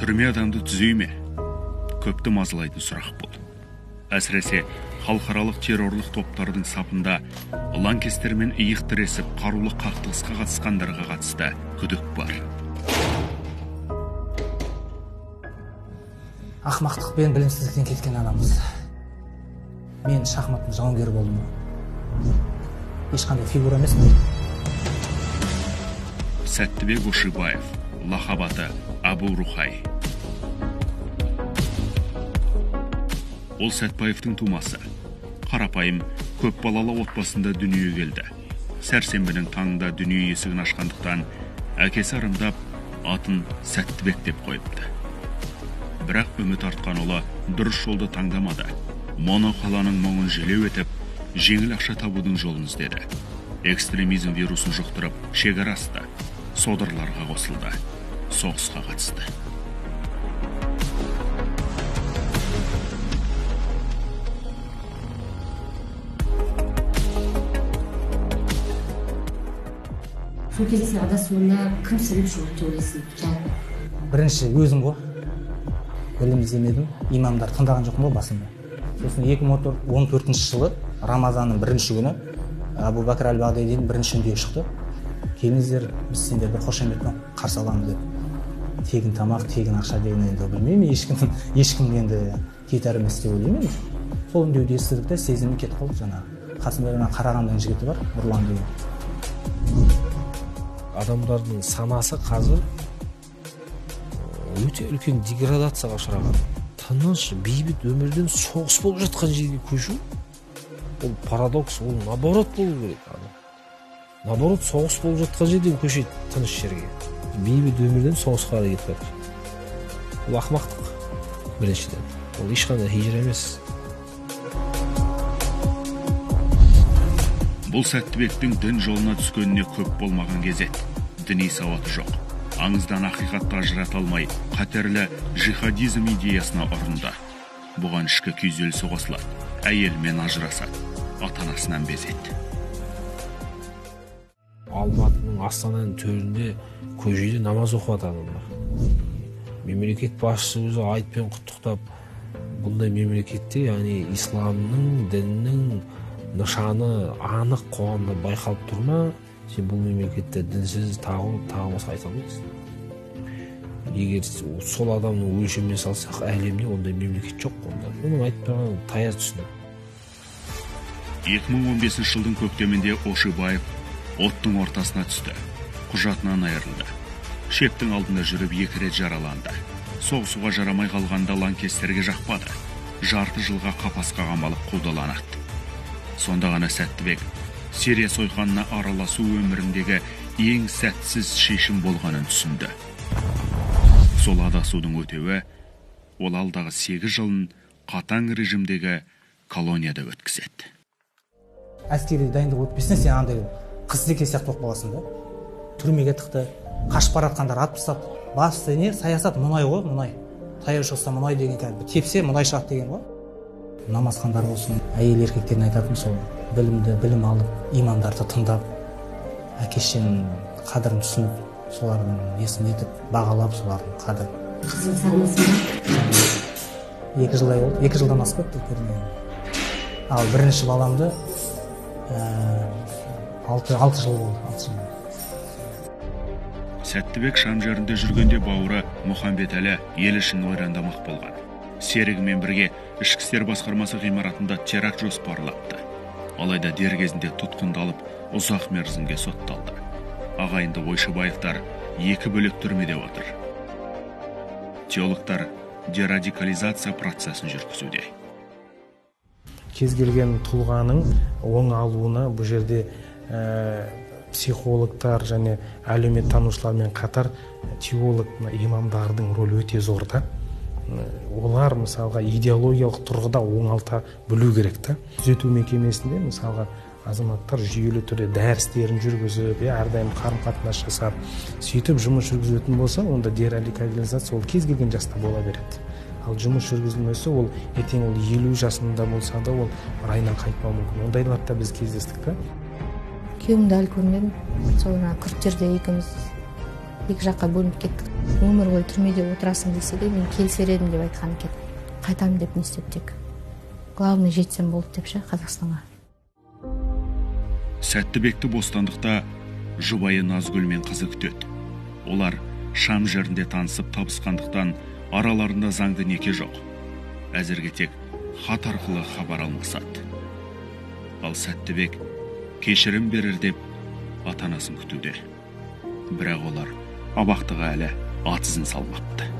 Түрме адамды түзей ме? Көпті мазалайтын сұрақ бұл. Әсіресе халықаралық террорлық топтардың сапында лаңкестермен иық тіресіп қарулы қақтығысқа қатысқандарға қатысты күдік бар. Ақмақтықпен білімсіздіктен кеткен адамбыз. Мен шахматтың жауынгері болдым. Ешқандай фигура емеспін. Сәттібек Ошибаев, лақабаты Абу Рухай. Ол Сәтбаевтың тумасы. Қарапайым, көп балалы отбасында дүние келді. Сәрсенбінің таңында дүние есігін ашқандықтан әкесі арымдап атын Сәттібек деп қойыпты. Бірақ үміт артқан олы дұрыс жолды таңдамады. Моноқаланың мұңын желеу етіп, жеңіл ақша табудың жолын іздеді. Экстремизм вирусын жұқтырып, шекара асты. Содырларға қосылды. Соғысқа қатысты. Сол кездесін адасуына кім себепші болып ойлайсың? Бірінші өзім ғой. Білім іздемедім. Имамдар тыңдаған жоқпын ғой басында. Сосын 2014 жылы Рамазанның бірінші күні Абу Бәкір әл-Бағдадидің бірінші үндеуі шықты. Келіңіздер, біз сендерді қошеметпен қарсы аламыз деп. Тегін тамақ, тегін ақша дегенді енді білмеймін. Ешкім енді кетер емес деп ойлаймын. Сол үндеуді естідік те сезімім кетіп қалды жаңағы. Қасымда Қарағандының жігіті бар, Нұрлан деген. Адамдардың санасы қазір өте үлкен деградацияға ұшыраған. Тыныш, бейбіт өмірден соғыс болып жатқан жерге көшу, ол парадокс, ол наоборот болу керек. Наоборот, соғыс болып жатқан жерден көшеді тыныш жерге. Бейбіт өмірден соғысқа қарай кетіп жатыр. Ол ақымақтық, біріншіден. Ол ешқандай хижра емес. Бұл Сәттібектің дін жолына түскеніне көп болмаған кезет. Діни сауаты жоқ. Аңыздан ақиқатты ажырата алмай, қатерлі жихадизм идеясына ұрынды. Бұған ішкі күйзелісі қосылады. Әйелімен ажырасады. Ата-анасынан безеді. Алматының Астананың төрінде көшеде намаз оқып адамдар. Мемлекет басшысы өзі айтпен құттықтап, бұндай мемлекетте, яғни исламның, діннің нышаны анық қоғамда байқалып тұрма, сен бұл мемлекетте дінсіз тағылмас айта алмайсың. Егер сол адамның өлшеміне салсақ, әлемде ондай мемлекет жоқ. Оның айтпаған таяз түсінік. 2015 жылдың көктемінде Ошибаев оттың ортасына түсті. Құжатынан айырылды. Шептің алдында жүріп 2 рет жараланды. Соғысуға жарамай қалғанда лаңкестерге жақпады. Жарты жылға қапасқа қамалып қудаланады. Сонда ғана Сәттібек Сирия сойқанына араласу өміріндегі ең сәтсіз шешім болғанын түсінді. Сол адасудың өтеуі ол алдағы 8 жылын қатаң режимдегі колонияда өткізеді. Әскери дайындық өтпесін сен андай қыз-теке сияқты болып қаласың да. Түрмеге тықты, қашып бара жатқандар атып тастады. Басты не? Саясат мұнай ғой, мұнай. Таяу шықса мұнай деген кәдімгі тепсе мұнай шығады деген ғой. Намазхандар болсын, әйел еркектеріне айтатын сол білім алып, имамдарды тыңдап, әке-шешенің қадірін түсініп, солардың несін етіп, бағалап, солардың қадірін. Қызың салмасың ба? 2 жылдай болды, 2 жылдан асып кетті көрмеген. Ал бірінші баламды 6 жыл болды. Сәттібек шам жерінде жүргенде бауыры Мұхамбет-Әлі ел үшін ойрандамақ болған. Серігімен бірге ішкі істер басқармасы ғимаратында теракт жоспарлапты. Алайда дер кезінде тұтқындалып, ұзақ мерзімге сотталды. Ағайынды Ошибаевтар 2 бөлек түрмеде отыр. Теологтар дерадикализация процесін жүргізуде. Кез келген тұлғаның оң алуына бұл жерде психологтар және әлеуметтанушылармен қатар теолог имамдардың рөлі өте зор да. Олар мысалға идеологиялық тұрғыда оңалта білу керек та. Түзету мекемесінде мысалға азаматтар жүйелі түрде дәрістерін жүргізіп, әрдайым қарым-қатынас жасап, сөйтіп жұмыс жүргізетін болса, онда дерадикализация ол кез келген жаста бола береді. Ал жұмыс жүргізілмесе, ол ертең ол 50 жасында болса да ол райынан қайтпауы мүмкін. Ондайларда біз кездестік та. Күйеуімді әлі көрмедім. Sonra күрттерде екеуміз 2 жаққа бөлініп кеттік. өмір бойы түрмеде отырасың десе де мен келісер едім деп айтқан екен. Қайтамын деп не істеп тек. Главный жетсем болды деп ше Қазақстанға. Сәттібекті бостандықта жұбайы Назгүл мен қызы күтеді. Олар Шам жерінде танысып табысқандықтан араларында заңды неке жоқ. Әзірге тек хат арқылы хабар алмасады. Ал Сәттібек кешірім берер деп ата-анасын күтуде. Бірақ олар абақтыға әлі ат ізін салмапты.